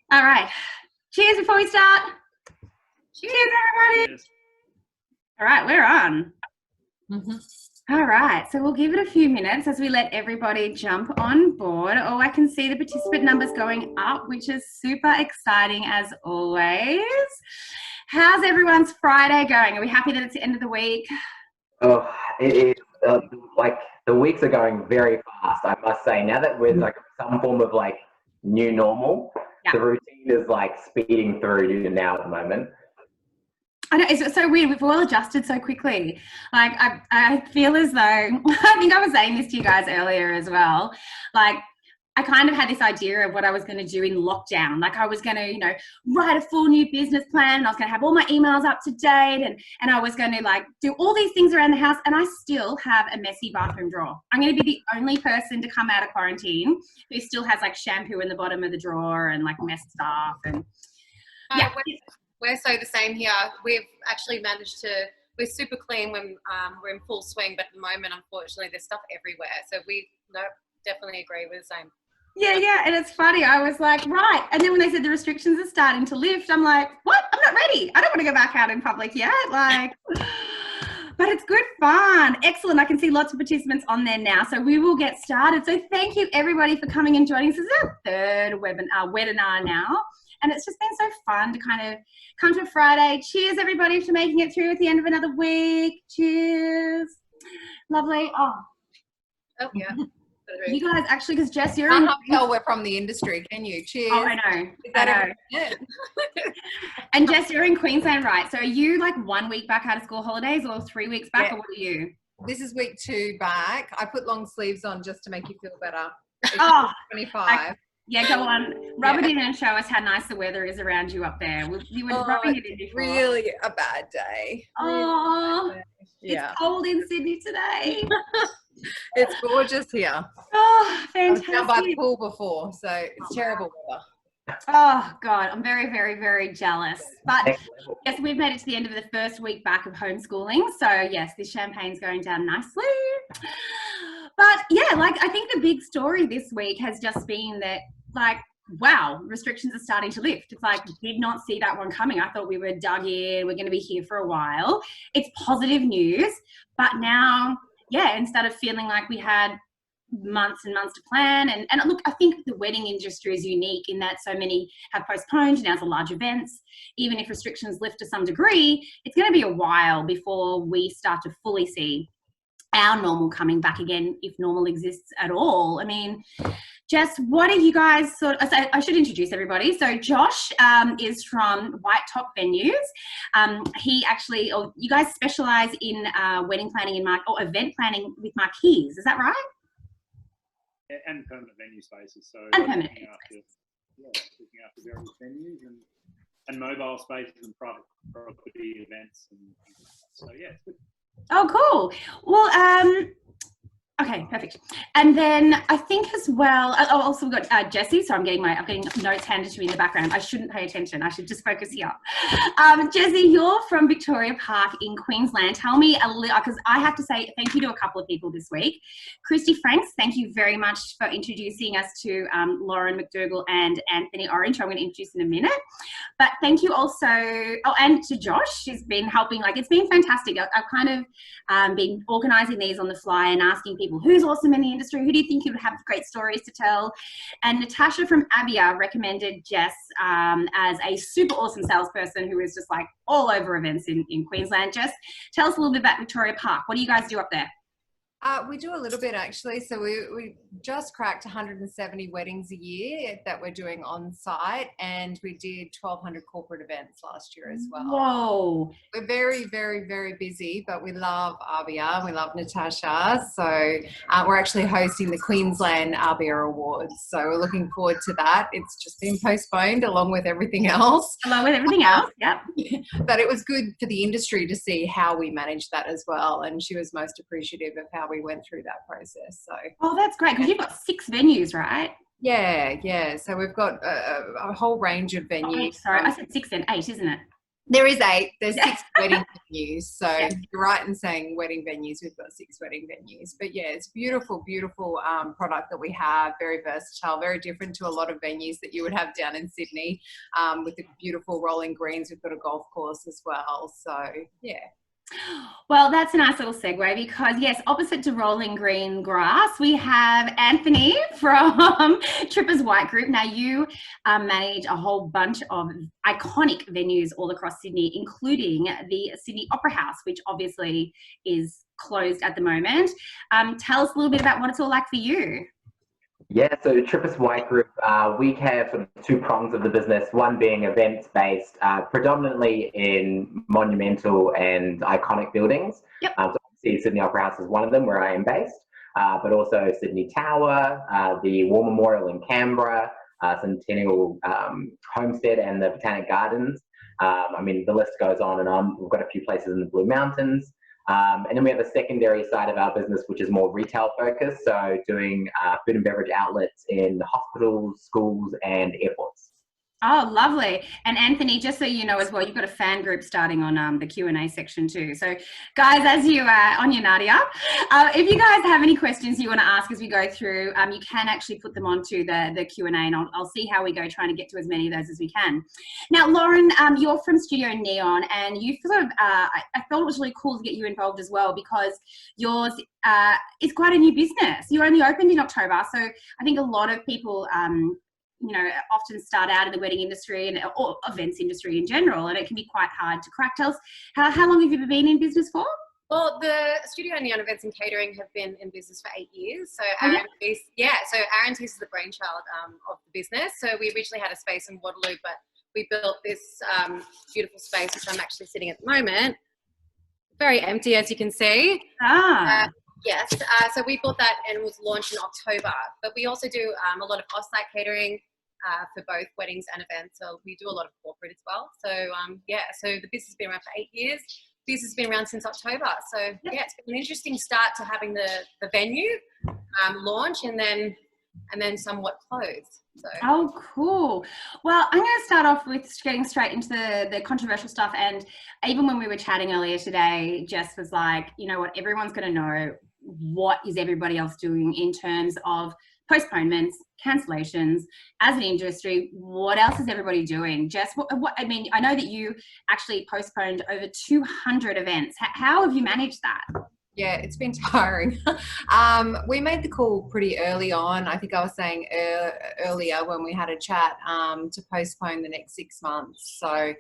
All right. Cheers before we start. Cheers, everybody. Yes. All right, we're on. Mm-hmm. All right, so we'll give it a few minutes as we let everybody jump on board. Oh, I can see the participant numbers going up, which is super exciting as always. How's everyone's Friday going? Are we happy that it's the end of the week? Oh, it is like the weeks are going very fast, I must say. Now that we're like some form of like new normal, the routine is like speeding through now at the moment. I know, it's so weird. We've all adjusted so quickly. Like, I feel as though, I think I was saying this to you guys earlier as well. Like, I kind of had this idea of what I was going to do in lockdown. Like, I was going to, write a full new business plan, and I was going to have all my emails up to date, and I was going to, like, do all these things around the house, and I still have a messy bathroom drawer. I'm going to be the only person to come out of quarantine who still has, like, shampoo in the bottom of the drawer and, like, messed stuff. And, yeah. We're so the same here. We've actually managed to, we're super clean when we're in full swing, but at the moment, unfortunately, there's stuff everywhere. So we definitely agree with the same. Yeah, and it's funny. I was like, right. And then when they said the restrictions are starting to lift, I'm like, what? I'm not ready. I don't want to go back out in public yet. Like, but it's good fun. Excellent. I can see lots of participants on there now. So we will get started. So thank you everybody for coming and joining us. This is our third webinar now. And it's just been so fun to kind of come to a Friday. Cheers, everybody, for making it through at the end of another week. Cheers. Lovely. Oh yeah. You guys actually, because Jess, you're I can't tell we're from the industry, can you? Cheers. Oh, I know. I know. And Jess, you're in Queensland, right? So are you like 1 week back out of school holidays or 3 weeks back, or what are you? This is week 2 back. I put long sleeves on just to make you feel better. It's 25. Yeah, go on. Rub it in and show us how nice the weather is around you up there. You were rubbing it in before. Really a bad day. Oh, it's cold in Sydney today. It's gorgeous here. Oh, fantastic. I've been by the pool before, so it's terrible weather. Oh, God, I'm very, very, very jealous. But, yes, we've made it to the end of the first week back of homeschooling. So, yes, this champagne's going down nicely. But, yeah, like, I think the big story this week has just been that, like, wow, restrictions are starting to lift. It's like, did not see that one coming. I thought we were dug in. We're going to be here for a while. It's positive news. But now, yeah, instead of feeling like we had months and months to plan, and look, I think the wedding industry is unique in that so many have postponed now to large events. Even if restrictions lift to some degree, it's going to be a while before we start to fully see our normal coming back again, if normal exists at all. I mean, Jess, what are you guys I should introduce everybody. So Josh is from White Top Venues. He actually, you guys specialise in wedding planning and event planning with marquees. Is that right? Yeah, and permanent venue spaces. So permanent looking after various venues and mobile spaces and private property events. So yeah, it's good. Oh, cool. Well, okay, perfect. And then I think as well, also we've got Jessie. So I'm getting notes handed to me in the background. I shouldn't pay attention. I should just focus here. Jessie, you're from Victoria Park in Queensland. Tell me a little, because I have to say thank you to a couple of people this week. Christy Franks, thank you very much for introducing us to Lauren McDougall and Anthony Orange, who I'm going to introduce in a minute. But thank you also, and to Josh, who's been helping. Like, it's been fantastic. I've kind of been organising these on the fly and asking people who's awesome in the industry, who do you think you would have great stories to tell. And Natasha from Abia recommended Jess as a super awesome salesperson who is just like all over events in Queensland. Jess, tell us a little bit about Victoria Park. What do you guys do up there? We do a little bit actually. So we just cracked 170 weddings a year that we're doing on site, and we did 1,200 corporate events last year as well. Whoa. We're very, very, very busy, but we love Arbia. We love Natasha. So we're actually hosting the Queensland Arbia Awards. So we're looking forward to that. It's just been postponed along with everything else. Yep. But it was good for the industry to see how we managed that as well. And she was most appreciative of how we went through that process. So that's great, because you've got 6 venues, right? Yeah. So we've got a whole range of venues. Oh, sorry, I said 6 and 8, isn't it? There is 8. There's 6 wedding venues. So Yeah. you're right in saying wedding venues. We've got 6 wedding venues. But yeah, it's beautiful, beautiful product that we have. Very versatile, very different to a lot of venues that you would have down in Sydney, with the beautiful rolling greens. We've got a golf course as well. So yeah. Well, that's a nice little segue because, yes, opposite to rolling green grass, we have Anthony from Trippas White Group. Now, you manage a whole bunch of iconic venues all across Sydney, including the Sydney Opera House, which obviously is closed at the moment. Tell us a little bit about what it's all like for you. Yeah, so Trippas White Group, we have sort of 2 prongs of the business, one being events-based, predominantly in monumental and iconic buildings. Yep. So obviously Sydney Opera House is one of them where I am based, but also Sydney Tower, the War Memorial in Canberra, Centennial Homestead and the Botanic Gardens. I mean, the list goes on and on. We've got a few places in the Blue Mountains. And then we have a secondary side of our business, which is more retail focused. So doing food and beverage outlets in hospitals, schools, and airports. Oh, lovely. And Anthony, just so you know as well, you've got a fan group starting on the Q&A section too. So guys, as you on your Nadia, if you guys have any questions you want to ask as we go through, you can actually put them onto the Q&A, and I'll see how we go trying to get to as many of those as we can. Now, Lauren, you're from Studio Neon, and you sort of, I thought it was really cool to get you involved as well because yours is quite a new business. You only opened in October, so I think a lot of people you know, often start out in the wedding industry and or events industry in general, and it can be quite hard to crack. Tell us, how long have you been in business for? Well, the Studio Neon Events and Catering have been in business for 8 years. So Aaron is the brainchild of the business. So we originally had a space in Waterloo, but we built this beautiful space, which I'm actually sitting at the moment. Very empty, as you can see. Yes, so we bought that and it was launched in October. But we also do a lot of off-site catering for both weddings and events. So we do a lot of corporate as well. So so the business has been around for 8 years. This has been around since October. So yeah, it's been an interesting start to having the venue launch and then somewhat close. So. Oh, cool. Well, I'm going to start off with getting straight into the controversial stuff. And even when we were chatting earlier today, Jess was like, you know what, everyone's going to know what is everybody else doing in terms of postponements, cancellations as an industry. What else is everybody doing? Jess, what I mean, I know that you actually postponed over 200 events. How have you managed that? Yeah, it's been tiring. We made the call pretty early on. I think I was saying earlier when we had a chat to postpone the next 6 months. So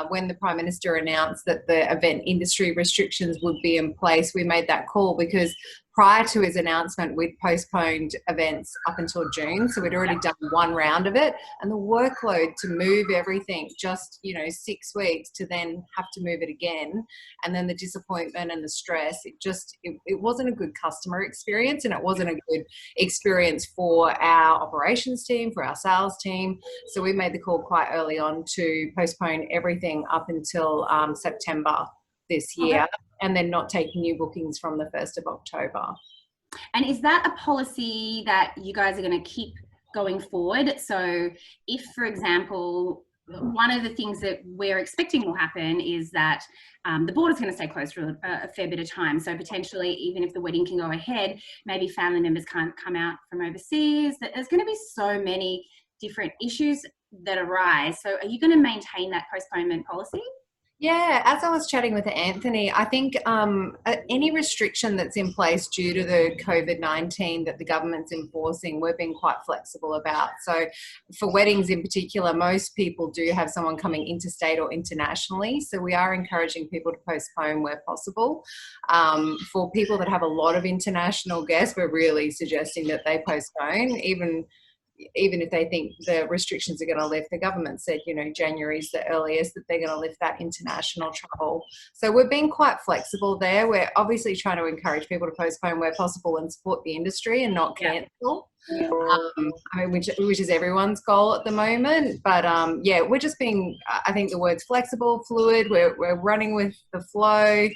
when the Prime Minister announced that the event industry restrictions would be in place, we made that call because prior to his announcement, we'd postponed events up until June. So we'd already done one round of it, and the workload to move everything just, 6 weeks to then have to move it again. And then the disappointment and the stress, it wasn't a good customer experience, and it wasn't a good experience for our operations team, for our sales team. So we made the call quite early on to postpone everything up until September this year. Okay. And then not taking new bookings from the 1st of October. And is that a policy that you guys are going to keep going forward? So if, for example, one of the things that we're expecting will happen is that the border's going to stay closed for a fair bit of time. So potentially, even if the wedding can go ahead, maybe family members can't come out from overseas. There's going to be so many different issues that arise. So are you going to maintain that postponement policy? Yeah, as I was chatting with Anthony, I think any restriction that's in place due to the COVID-19 that the government's enforcing, we've been quite flexible about. So for weddings in particular, most people do have someone coming interstate or internationally. So we are encouraging people to postpone where possible. For people that have a lot of international guests, we're really suggesting that they postpone, even if they think the restrictions are going to lift. The government said, January is the earliest that they're going to lift that international travel. So we're being quite flexible there. We're obviously trying to encourage people to postpone where possible and support the industry and not cancel. Yeah. Which is everyone's goal at the moment. But we're just being, I think the word's flexible, fluid. We're running with the flow.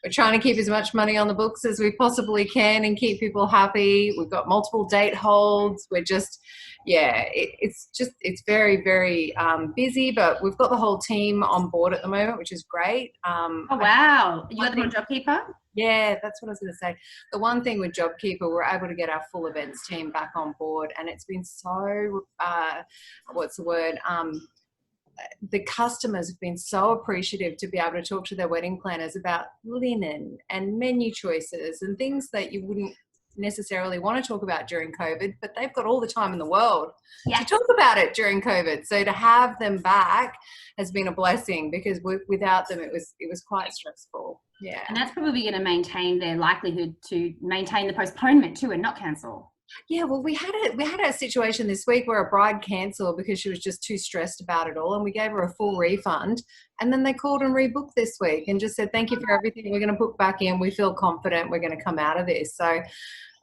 we're trying to keep as much money on the books as we possibly can and keep people happy. We've got multiple date holds. We're just, it's very, very busy, but we've got the whole team on board at the moment, which is great. Oh, wow. You got them on JobKeeper? Yeah, that's what I was going to say. The one thing with JobKeeper, we're able to get our full events team back on board, and it's been so, the customers have been so appreciative to be able to talk to their wedding planners about linen and menu choices and things that you wouldn't necessarily want to talk about during COVID, but they've got all the time in the world to talk about it during COVID. So to have them back has been a blessing, because without them, it was quite stressful. Yeah. And that's probably going to maintain their likelihood to maintain the postponement too and not cancel. Yeah, well, we had a situation this week where a bride cancelled because she was just too stressed about it all, and we gave her a full refund, and then they called and rebooked this week and just said, thank you for everything, we're going to book back in, we feel confident we're going to come out of this. So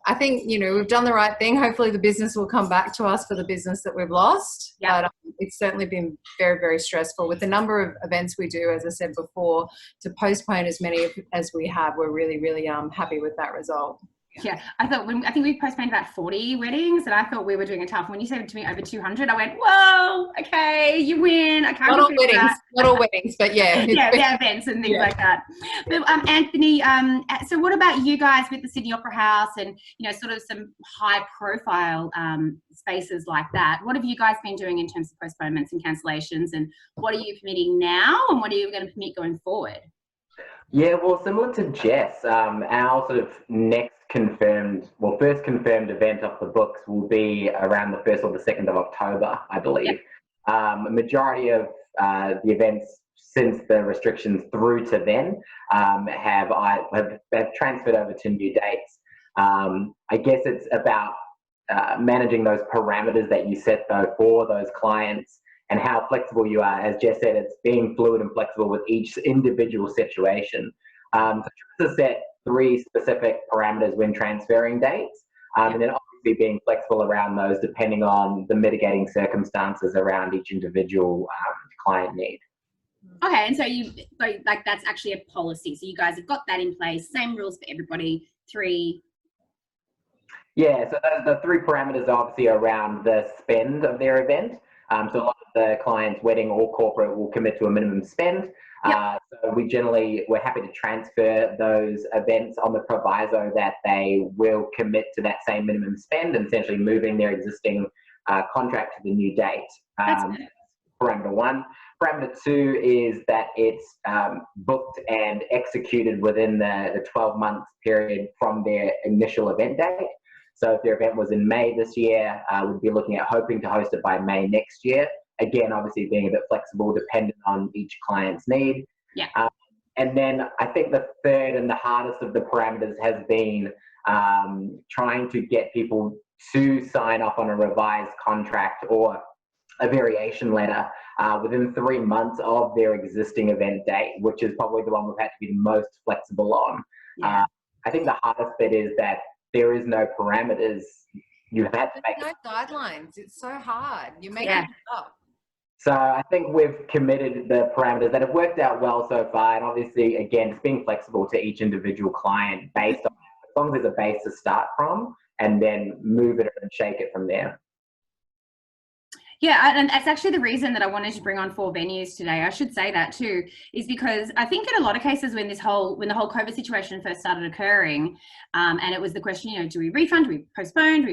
I think, we've done the right thing. Hopefully the business will come back to us for the business that we've lost. Yeah. But it's certainly been very, very stressful with the number of events we do, as I said before, to postpone as many as we have. We're really, really happy with that result. Yeah, I think we postponed about 40 weddings, and I thought we were doing a tough. When you said to me over 200, I went, whoa, okay, you win. I can't. Not all weddings, but yeah. Yeah, events and things like that. But Anthony, so what about you guys with the Sydney Opera House and, sort of some high profile spaces like that? What have you guys been doing in terms of postponements and cancellations, and what are you permitting now, and what are you going to permit going forward? Yeah, well, similar to Jess, our sort of first confirmed event off the books will be around the 1st or the 2nd of October, I believe. Yep. A majority of the events since the restrictions through to then have transferred over to new dates. I guess it's about managing those parameters that you set though for those clients, and how flexible you are. As Jess said, it's being fluid and flexible with each individual situation. So Trippas has set 3 specific parameters when transferring dates, and then obviously being flexible around those depending on the mitigating circumstances around each individual client need. Okay, and so that's actually a policy. So you guys have got that in place, same rules for everybody, 3. Yeah, so the 3 parameters are obviously around the spend of their event. So a lot of the clients, wedding or corporate, will commit to a minimum spend. Yep. So we're happy to transfer those events on the proviso that they will commit to that same minimum spend and essentially moving their existing contract to the new date. Parameter 1. Parameter 2 is that it's booked and executed within the 12-month period from their initial event date. So if their event was in May this year, we'd be looking at hoping to host it by May next year. Again, obviously being a bit flexible depending on each client's need. Yeah. And then I think the third and the hardest of the parameters has been trying to get people to sign off on a revised contract or a variation letter within 3 months of their existing event date, which is probably the one we've had to be the most flexible on. Yeah. I think the hardest bit is that there is no parameters. You have had to make no guidelines. It's so hard. You make it up. So I think we've committed the parameters that have worked out well so far, and obviously, again, it's being flexible to each individual client based on, as long as there's a base to start from, and then move it and shake it from there. Yeah, and that's actually the reason that I wanted to bring on 4 venues today. I should say that too, is because I think in a lot of cases when the whole COVID situation first started occurring, and it was the question, do we refund, do we postpone?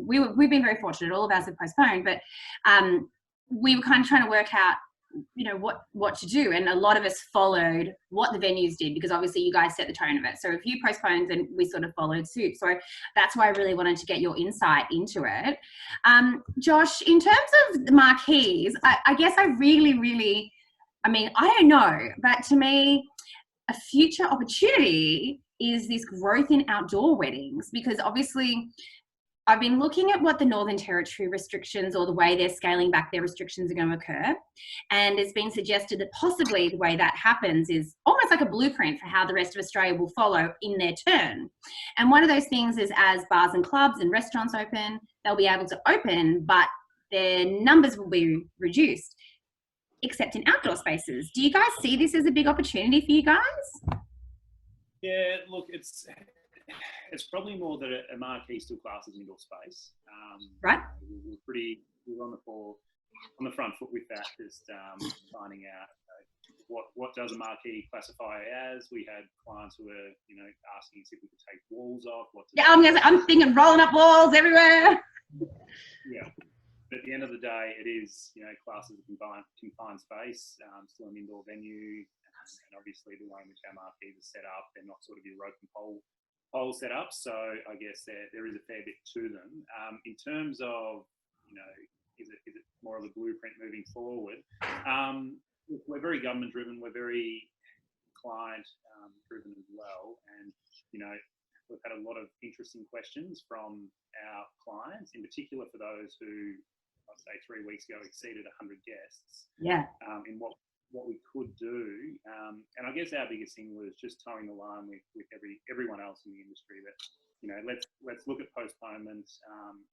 We've been very fortunate, all of us have postponed, but we were kind of trying to work out, what to do. And a lot of us followed what the venues did, because obviously you guys set the tone of it. So if you postponed, then we sort of followed suit. So that's why I really wanted to get your insight into it. Josh, in terms of the marquees, I guess I really, I don't know, but to me, a future opportunity is this growth in outdoor weddings, because obviously I've been looking at what the Northern Territory restrictions, or the way they're scaling back their restrictions, are going to occur. And it's been suggested that possibly the way that happens is almost like a blueprint for how the rest of Australia will follow in their turn. And one of those things is, as bars and clubs and restaurants open, they'll be able to open, but their numbers will be reduced, except in outdoor spaces. Do you guys see this as a big opportunity for you guys? Yeah, look, it's probably more that a marquee still classes indoor space. Right. We're on the front foot with that, just finding out what does a marquee classify as. We had clients who were, asking us if we could take walls off. I'm thinking rolling up walls everywhere. Yeah. But at the end of the day, it is, classes of confined space, still an indoor venue, and obviously the way in which our marquees are set up, they're not sort of your rope and pole set up. So I guess there is a fair bit to them. In terms of, is it more of a blueprint moving forward? We're very government driven. We're very client driven as well. And, we've had a lot of interesting questions from our clients, in particular for those who, I'd say 3 weeks ago, exceeded 100 guests. Yeah. In what we could do. And I guess our biggest thing was just towing the line with everyone else in the industry that, let's look at postponements.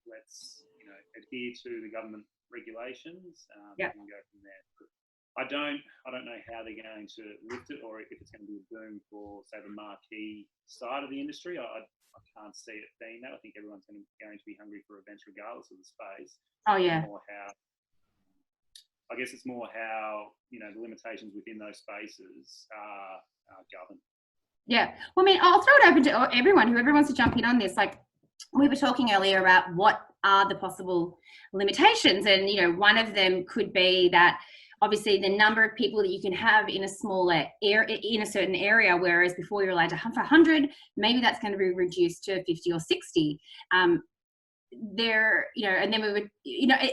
Let's, adhere to the government regulations and go from there. I don't know how they're going to lift it, or if it's going to be a boom for, say, the marquee side of the industry. I can't see it being that. I think everyone's going to be hungry for events regardless of the space. Oh, yeah. I guess it's more how, the limitations within those spaces are governed. Yeah. Well, I mean, I'll throw it open to everyone, whoever wants to jump in on this. Like, we were talking earlier about what are the possible limitations. And, one of them could be that obviously the number of people that you can have in a smaller area, in a certain area, whereas before you're allowed to have 100, maybe that's going to be reduced to 50 or 60. And then we would,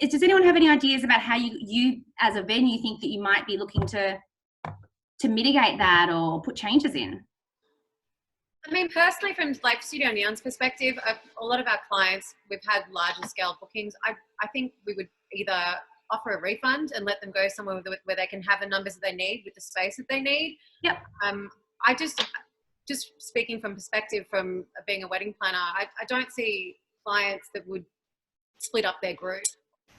does anyone have any ideas about how you as a venue think that you might be looking to mitigate that or put changes in? I mean, personally, from like Studio Neon's perspective, a lot of our clients, we've had larger scale bookings. I think we would either offer a refund and let them go somewhere where they can have the numbers that they need with the space that they need. Yep. I just speaking from perspective from being a wedding planner, I don't see clients that would split up their group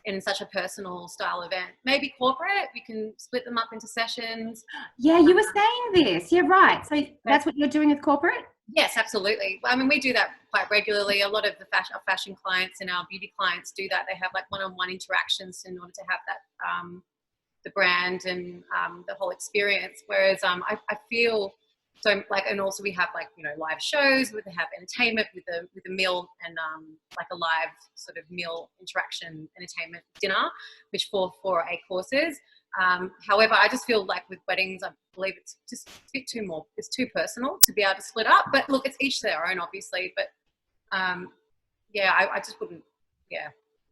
in such a personal style event. Maybe corporate, we can split them up into sessions. Yeah, you were saying this. Yeah, right. So that's what you're doing with corporate? Yes, absolutely. I mean, we do that quite regularly. A lot of our fashion clients and our beauty clients do that. They have like one-on-one interactions in order to have that, the brand and the whole experience. Whereas I feel, so like, and also we have like, live shows, we have entertainment with a meal and like a live sort of meal interaction entertainment dinner, which for 8 courses. However, I just feel like with weddings, I believe it's just a bit it's too personal to be able to split up. But look, it's each their own, obviously. But I just wouldn't,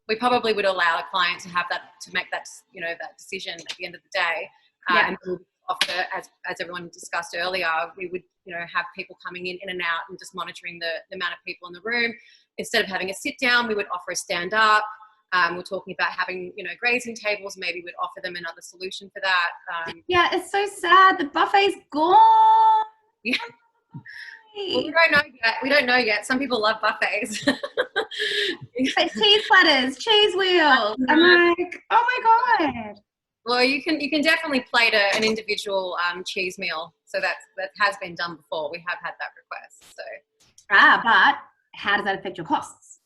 we probably would allow a client to have that, to make that, that decision at the end of the day. And we would offer, as everyone discussed earlier, we would, have people coming in and out and just monitoring the amount of people in the room. Instead of having a sit down, we would offer a stand up. We're talking about having, grazing tables. Maybe we'd offer them another solution for that. Yeah, it's so sad. The buffet's gone. Yeah. Well, we don't know yet. Some people love buffets. But cheese platters, cheese wheels. I'm like, oh my God. Well, you can definitely plate an individual cheese meal. So that has been done before. We have had that request. So. But how does that affect your costs?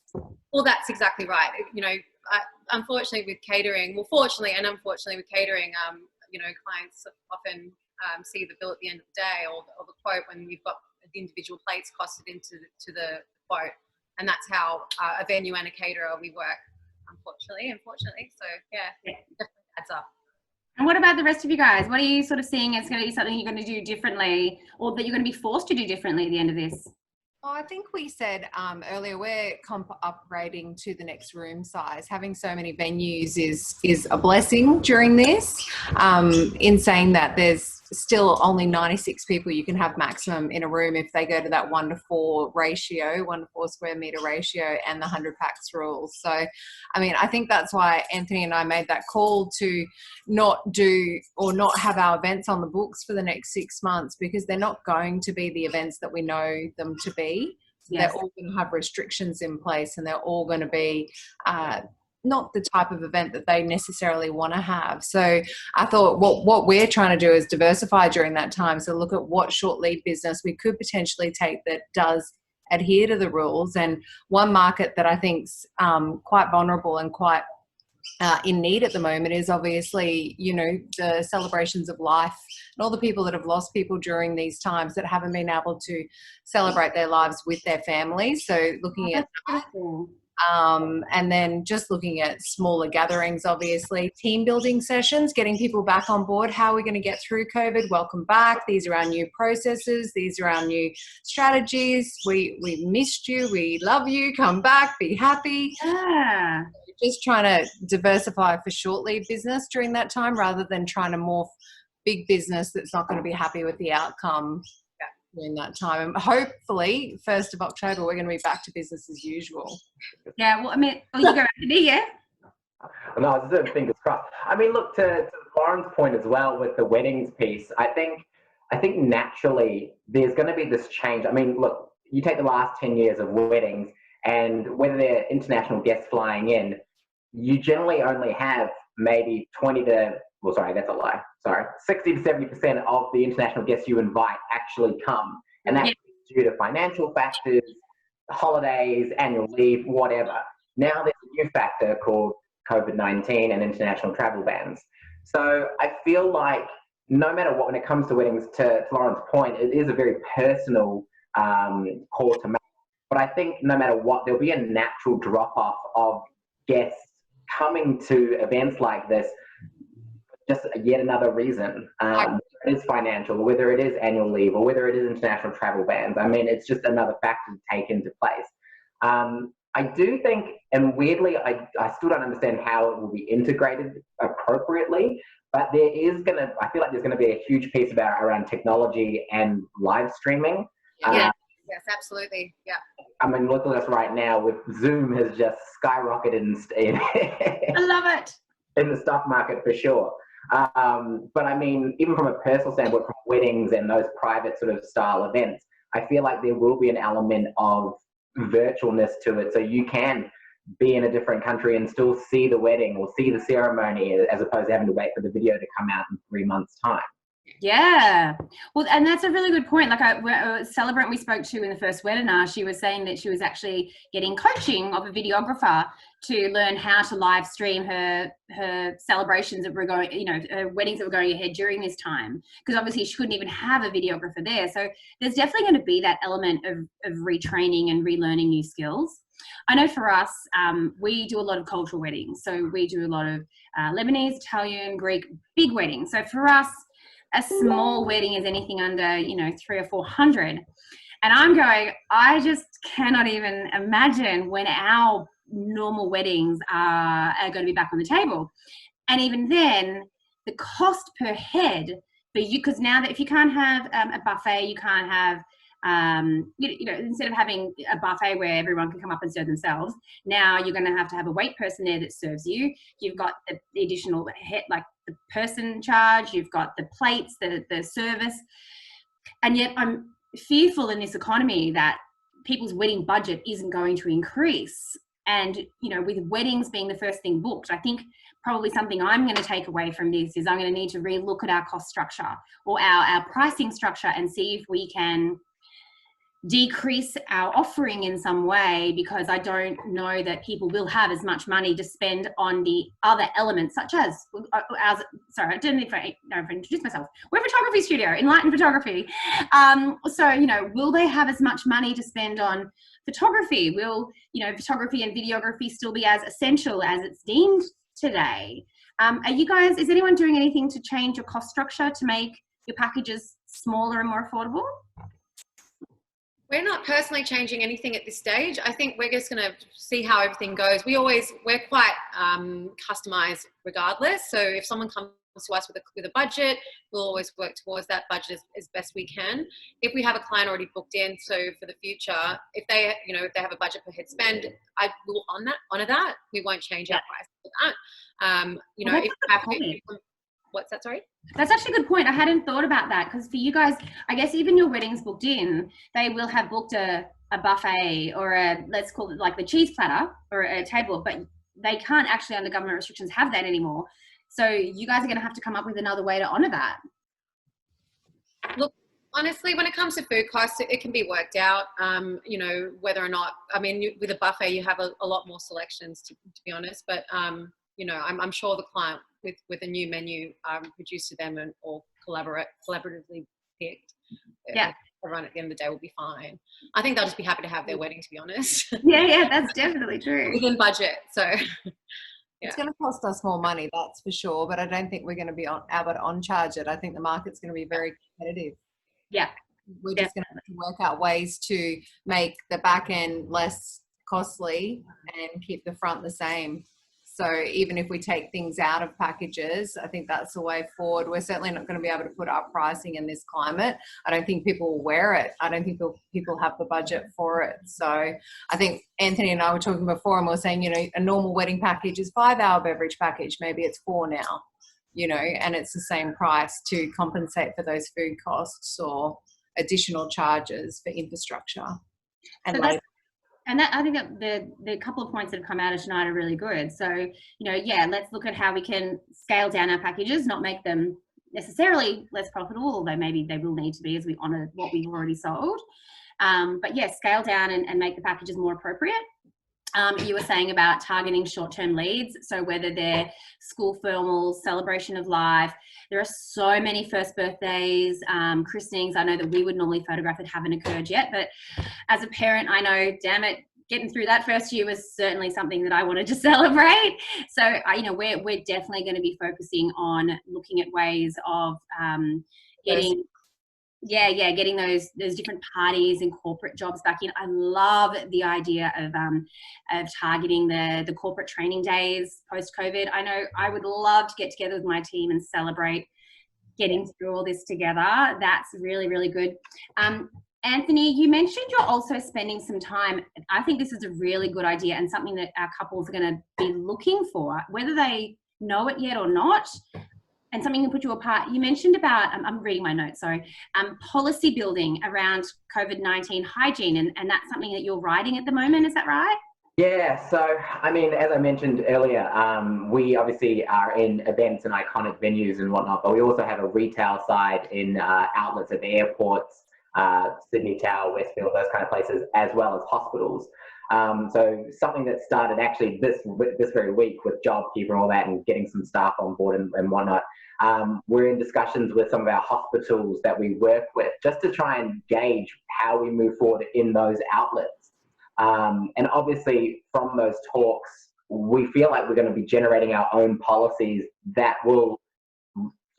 Well, that's exactly right. Unfortunately with catering, fortunately and unfortunately with catering, clients often see the bill at the end of the day or the quote when you've got the individual plates costed into the quote. And that's how a venue and a caterer we work, unfortunately. So, it definitely adds up. And what about the rest of you guys? What are you sort of seeing as going to be something you're going to do differently or that you're going to be forced to do differently at the end of this? Well, I think we said earlier we're upgrading to the next room size. Having so many venues is a blessing during this. In saying that, there's still only 96 people you can have maximum in a room if they go to that 1-to-4 ratio, 1-to-4 square meter ratio, and the 100 packs rules. So, I mean, I think that's why Anthony and I made that call to not do or not have our events on the books for the next 6 months, because they're not going to be the events that we know them to be. Yes. They're all going to have restrictions in place, and they're all going to be not the type of event that they necessarily want to have. So I thought what we're trying to do is diversify during that time. So look at what short lead business we could potentially take that does adhere to the rules. And one market that I think's quite vulnerable and quite in need at the moment is obviously, you know, the celebrations of life and all the people that have lost people during these times that haven't been able to celebrate their lives with their families. So looking at that. And then just looking at smaller gatherings, obviously, team building sessions, getting people back on board. How are we going to get through COVID? Welcome back. These are our new processes. These are our new strategies. We missed you. We love you. Come back. Be happy. Yeah. Just trying to diversify for short lead business during that time rather than trying to morph big business that's not going to be happy with the outcome during that time. And hopefully 1st of October we're going to be back to business as usual. Yeah, well, I mean, you go Anthony, yeah. No, I just fingers crossed. I mean, look, to Lauren's point as well with the weddings piece, I think naturally there's going to be this change. I mean, look, you take the last 10 years of weddings, and whether they're international guests flying in, you generally only have maybe 60 to 70% of the international guests you invite actually come. And that's due to financial factors, holidays, annual leave, whatever. Now there's a new factor called COVID-19 and international travel bans. So I feel like no matter what, when it comes to weddings, to Lauren's point, it is a very personal call to make. But I think no matter what, there'll be a natural drop-off of guests coming to events like this, just yet another reason. Whether it is financial, whether it is annual leave, or whether it is international travel bans. I mean, it's just another factor to take into place. I do think, and weirdly, I still don't understand how it will be integrated appropriately, but I feel like there's going to be a huge piece around technology and live streaming. Yes, absolutely. Yeah. I mean, look at us right now with Zoom has just skyrocketed I love it. in the stock market for sure. But I mean, even from a personal standpoint, from weddings and those private sort of style events, I feel like there will be an element of virtualness to it. So you can be in a different country and still see the wedding or see the ceremony as opposed to having to wait for the video to come out in 3 months' time. Yeah, well, and that's a really good point. Like a celebrant we spoke to in the first webinar, she was saying that she was actually getting coaching of a videographer to learn how to live stream her celebrations that were going, you know, her weddings that were going ahead during this time, because obviously she couldn't even have a videographer there. So there's definitely going to be that element of retraining and relearning new skills. I know for us, we do a lot of cultural weddings. So we do a lot of Lebanese, Italian, Greek, big weddings. So for us, a small wedding is anything under, you know, 300 or 400. And I'm going, I just cannot even imagine when our normal weddings are going to be back on the table. And even then, the cost per head for you, because now that if you can't have a buffet, you can't have, you know, instead of having a buffet where everyone can come up and serve themselves, now you're going to have a wait person there that serves you. You've got the additional head, like the person charge, you've got the plates, the service. And yet I'm fearful in this economy that people's wedding budget isn't going to increase. And, you know, with weddings being the first thing booked, I think probably something I'm going to take away from this is I'm going to need to relook at our cost structure or our pricing structure and see if we can decrease our offering in some way, because I don't know that people will have as much money to spend on the other elements, such as sorry, I didn't know if I introduced myself. We're a photography studio, Enlightened Photography. So, you know, will they have as much money to spend on photography? Will, you know, photography and videography still be as essential as it's deemed today? Are you guys, is anyone doing anything to change your cost structure to make your packages smaller and more affordable? We're not personally changing anything at this stage. I think we're just going to see how everything goes. We're quite customized regardless. So if someone comes to us with a budget, we'll always work towards that budget as best we can. If we have a client already booked in, so for the future, if they have a budget per head spend, I will honor that. We won't change our price for that. You know, if you have to, what's that, sorry? That's actually a good point. I hadn't thought about that, because for you guys, I guess even your weddings booked in, they will have booked a buffet or let's call it like the cheese platter or a table, but they can't actually, under government restrictions, have that anymore. So you guys are going to have to come up with another way to honour that. Look, honestly, when it comes to food costs, it can be worked out, you know, whether or not, I mean, with a buffet, you have a lot more selections, to be honest. But, you know, I'm sure the client with a new menu produced to them or collaboratively picked, yeah, everyone at the end of the day will be fine. I think they'll just be happy to have their wedding, to be honest. Yeah, that's definitely true. Within budget, so. Yeah. It's going to cost us more money, that's for sure, but I don't think we're going to be able to on-charge it. I think the market's going to be very competitive. Yeah. We're just going to have to work out ways to make the back end less costly and keep the front the same. So even if we take things out of packages, I think that's the way forward. We're certainly not going to be able to put up pricing in this climate. I don't think people will wear it. I don't think people have the budget for it. So I think Anthony and I were talking before, and we were saying, you know, a normal wedding package is 5-hour beverage package. Maybe it's 4 now, you know, and it's the same price to compensate for those food costs or additional charges for infrastructure. And so I think that the couple of points that have come out of tonight are really good. So, you know, yeah, let's look at how we can scale down our packages, not make them necessarily less profitable, although maybe they will need to be as we honour what we've already sold. But yeah, scale down and make the packages more appropriate. You were saying about targeting short-term leads. So whether they're school formals, celebration of life, there are so many first birthdays, christenings. I know that we would normally photograph that haven't occurred yet, but as a parent, I know, damn it, getting through that first year was certainly something that I wanted to celebrate. So, you know, we're definitely going to be focusing on looking at ways of getting... getting those different parties and corporate jobs back in. I love the idea of targeting the corporate training days post-COVID. I know I would love to get together with my team and celebrate getting through all this together. That's really, really good. Anthony, you mentioned you're also spending some time. I think this is a really good idea and something that our couples are going to be looking for, whether they know it yet or not. And something can put you apart. You mentioned about, I'm reading my notes, sorry, policy building around COVID-19 hygiene, and that's something that you're writing at the moment, is that right? Yeah, so, I mean, as I mentioned earlier, we obviously are in events and iconic venues and whatnot, but we also have a retail side in outlets at the airports, Sydney Tower, Westfield, those kind of places, as well as hospitals. So something that started actually this very week with JobKeeper and all that and getting some staff on board and whatnot. We're in discussions with some of our hospitals that we work with just to try and gauge how we move forward in those outlets. And obviously from those talks, we feel like we're going to be generating our own policies that will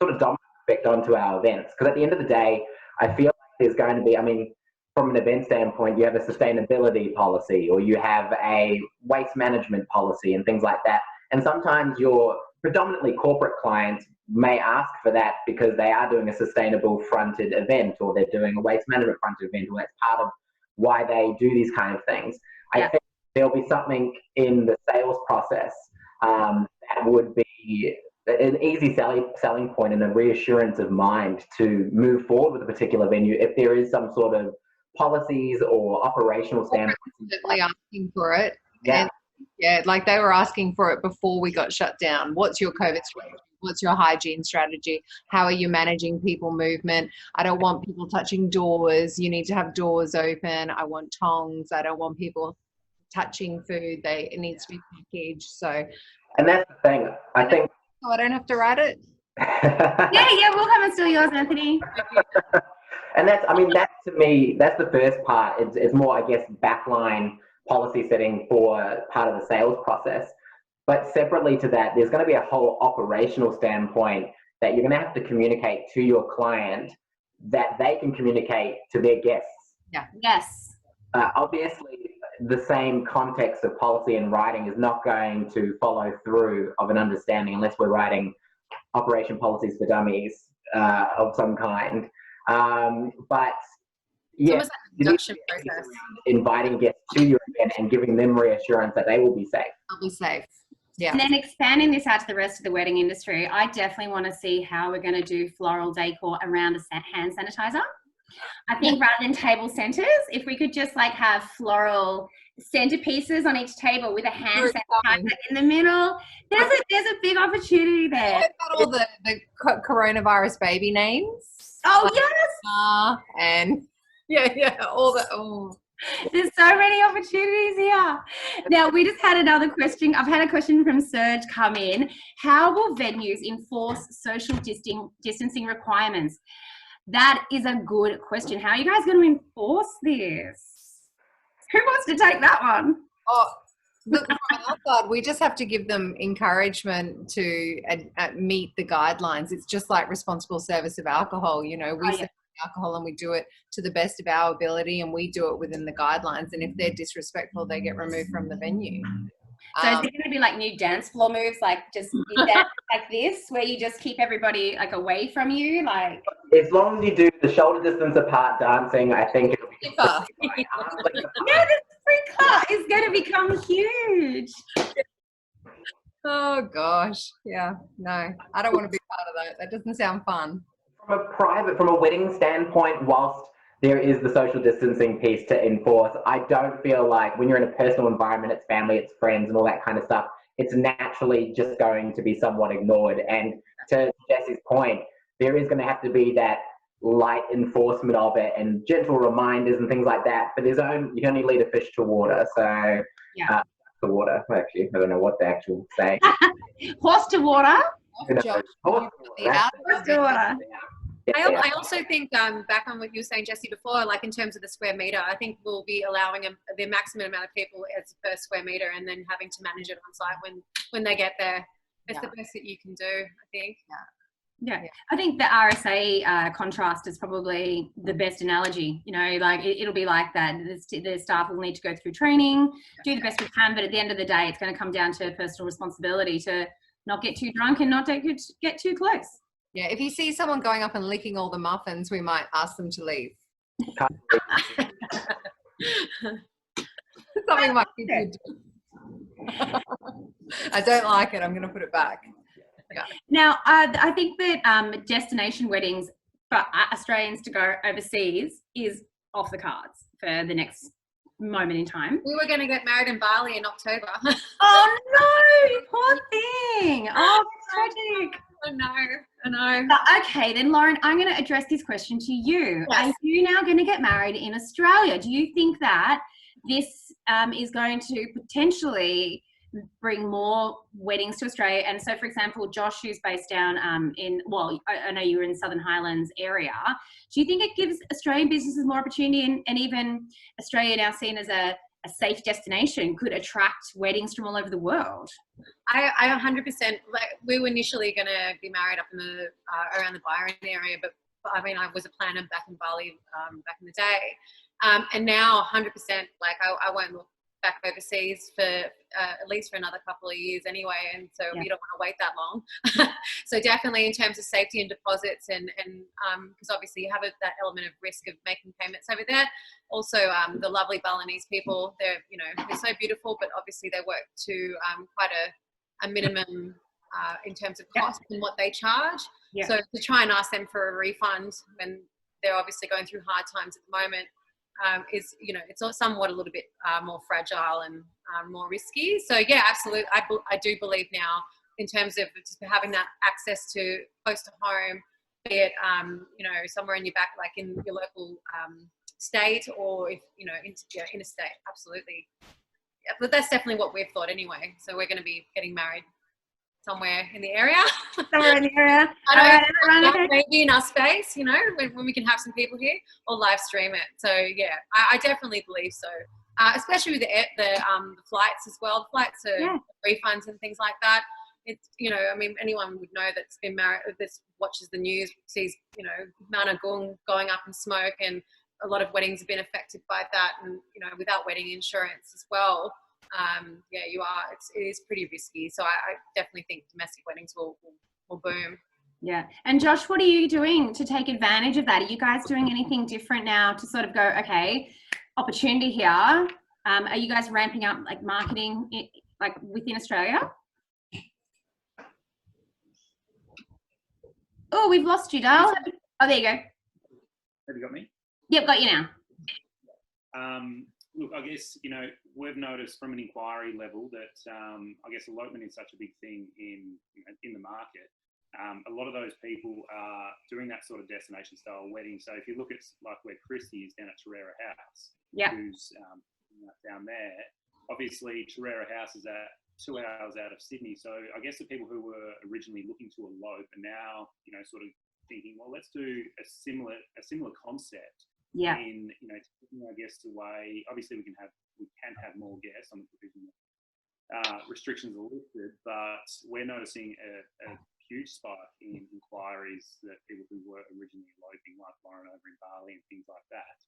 sort of domino effect onto our events. Because at the end of the day, I feel like there's going to be, I mean, from an event standpoint, you have a sustainability policy or you have a waste management policy and things like that. And sometimes your predominantly corporate clients may ask for that because they are doing a sustainable fronted event or they're doing a waste management fronted event, or that's part of why they do these kind of things. I think there'll be something in the sales process that would be an easy selling point and a reassurance of mind to move forward with a particular venue if there is some sort of policies or operational standpoint. Definitely asking for it. Yeah. And yeah, like they were asking for it before we got shut down. What's your COVID strategy? What's your hygiene strategy? How are you managing people movement? I don't want people touching doors. You need to have doors open. I want tongs. I don't want people touching food. It needs to be packaged. So, and that's the thing. I think. Oh, I don't have to write it. yeah, we'll come and steal yours, Anthony. And that's, I mean, that to me, that's the first part. It's more, I guess, backline policy setting for part of the sales process. But separately to that, there's going to be a whole operational standpoint that you're going to have to communicate to your client that they can communicate to their guests. Yeah. Yes. Obviously, the same context of policy and writing is not going to follow through of an understanding unless we're writing operation policies for dummies of some kind. But yeah, it's almost like a process. Inviting guests to your event and giving them reassurance that they will be safe. I'll be safe. Yeah. And then expanding this out to the rest of the wedding industry, I definitely want to see how we're going to do floral decor around a hand sanitizer. I think rather than table centers, if we could just like have floral centerpieces on each table with a hand sanitizer in the middle. There's a big opportunity there. I've got all the coronavirus baby names. Oh, yes. And all the. Oh. There's so many opportunities here. Now, we just had another question. I've had a question from Serge come in. How will venues enforce social distancing requirements? That is a good question. How are you guys going to enforce this? Who wants to take that one? Oh, look, from our side, we just have to give them encouragement to meet the guidelines. It's just like responsible service of alcohol. You know, we serve alcohol and we do it to the best of our ability, and we do it within the guidelines. And if they're disrespectful, they get removed from the venue. So is there going to be like new dance floor moves, like just dance like this, where you just keep everybody like away from you, like? As long as you do the shoulder distance apart dancing, I think it'll be. Yeah, the sprinkler is going to become huge. Oh gosh, yeah, no, I don't want to be part of that. That doesn't sound fun. From a wedding standpoint, whilst there is the social distancing piece to enforce, I don't feel like when you're in a personal environment, it's family, it's friends and all that kind of stuff, it's naturally just going to be somewhat ignored. And to Jessie's point, there is going to have to be that light enforcement of it and gentle reminders and things like that. But you can only lead a fish to water. So to water, actually, I don't know what the actual saying. Horse to water. Horse to water. I also think back on what you were saying, Jessie, before, like in terms of the square meter, I think we'll be allowing the maximum amount of people as per square meter, and then having to manage it on site when they get there. It's the best that you can do, I think. Yeah, I think the RSA contrast is probably the best analogy. You know, like it'll be like that. The staff will need to go through training, do the best we can, but at the end of the day, it's going to come down to personal responsibility to not get too drunk and not get too close. Yeah, if you see someone going up and licking all the muffins, we might ask them to leave. Something my kids would do. I don't like it. I'm going to put it back. Yeah. Now, I think that destination weddings for Australians to go overseas is off the cards for the next moment in time. We were going to get married in Bali in October. Oh no, poor thing. Oh, that's tragic. I know. Okay, then Lauren, I'm going to address this question to you. Yes. Are you now going to get married in Australia? Do you think that this is going to potentially bring more weddings to Australia? And so, for example, Josh, who's based down I know you were in the Southern Highlands area. Do you think it gives Australian businesses more opportunity, and even Australia now seen as a safe destination could attract weddings from all over the world? I 100%, like, we were initially going to be married up in the around the Byron area, but I mean, I was a planner back in Bali back in the day, and now 100%, like I won't look back overseas for at least for another couple of years anyway, and so we don't want to wait that long. So definitely in terms of safety and deposits, and because obviously you have that element of risk of making payments over there. Also, the lovely Balinese people, they're so beautiful, but obviously they work to quite a minimum in terms of cost and what they charge. Yeah. So to try and ask them for a refund when they're obviously going through hard times at the moment is, it's somewhat a little bit more fragile and more risky. So yeah, absolutely. I do believe now in terms of just having that access to close to home, be it, somewhere in your back, like in your local state, or if, interstate, absolutely. Yeah, but that's definitely what we've thought anyway. So we're going to be getting married somewhere in the area. Somewhere in the area. Maybe in our space, when we can have some people here, or live stream it. So yeah, I definitely believe so. Especially with the flights as well. The flights are refunds and things like that. It's, anyone would know that's been married, that watches the news, sees, Mount Agung going up in smoke, and a lot of weddings have been affected by that, and without wedding insurance as well. It is pretty risky. So I definitely think domestic weddings will boom. Yeah. And Josh, what are you doing to take advantage of that? Are you guys doing anything different now to sort of go, okay, opportunity here? Are you guys ramping up like marketing like within Australia? Oh, we've lost you, Dale. Oh, there you go. Have you got me? Yep, got you now. Look, I guess, we've noticed from an inquiry level that I guess elopement is such a big thing in the market. A lot of those people are doing that sort of destination style wedding. So if you look at like where Christy is down at Trippas House, who's down there, obviously Trippas House is at 2 hours out of Sydney. So I guess the people who were originally looking to elope are now, sort of thinking, well, let's do a similar concept. In, taking our guests away. Obviously, we can have more guests on the provision that restrictions are lifted, but we're noticing a huge spike in inquiries that people who were originally eloping, like Lauren over in Bali and things like that.